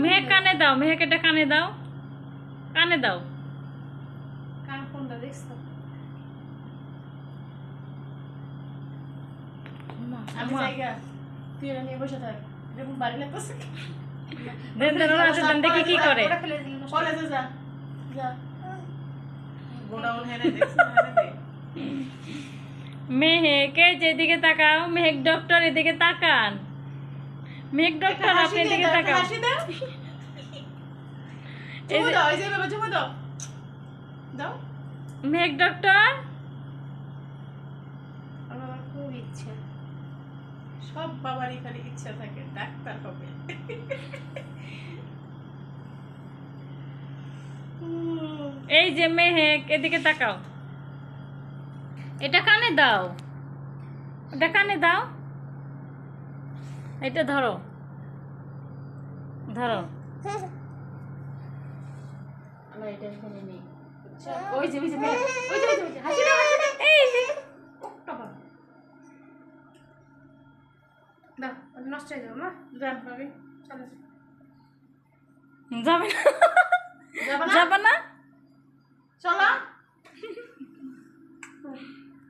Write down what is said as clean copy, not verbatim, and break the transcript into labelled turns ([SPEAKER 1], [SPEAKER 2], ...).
[SPEAKER 1] মেহেক কানে দাও, মেহেক এটা কানে দাও, কানে দাও।
[SPEAKER 2] কান কোনটা দেখছো? আমি জায়গা তুই এটা নিয়ে বসে থাক। এরকম বাড়ি লাগতেছে।
[SPEAKER 1] দেন দেন ওরা দেন দেখি কি করে।
[SPEAKER 2] কলেজে যা যা গোডাউন হেনে দেখছ হেনে দে।
[SPEAKER 1] মেহেক যেদিকে তাকাও, মেহেক ডক্টর এদিকে তাকান, মেহেক ডক্টর আপনি এদিকে তাকাও।
[SPEAKER 2] হাসি দাও, চুমু দাও, এই যে বাবা চুমু দাও দাও।
[SPEAKER 1] মেহেক ডক্টর
[SPEAKER 2] আমার খুব ইচ্ছা, সব বাবারই খালি ইচ্ছা থাকে ডাক্তার হবে।
[SPEAKER 1] এই যে মেহেক এদিকে তাকাও, এটা কানে দাও, এটা কানে দাও, এটা ধরো ধরো।
[SPEAKER 2] আমরা এটা এখানে নেই। ওই যে ওই যে মেয়ে, ওই যে ওই যে হাসি দাও, হাসি দাও।
[SPEAKER 1] এই যে
[SPEAKER 2] বাবা দাও, ওটা নষ্ট হয়ে যাবে মা। যা ভাবি চলো।
[SPEAKER 1] যাবে না,
[SPEAKER 2] যাবে না
[SPEAKER 1] যাবে না।
[SPEAKER 2] চলো।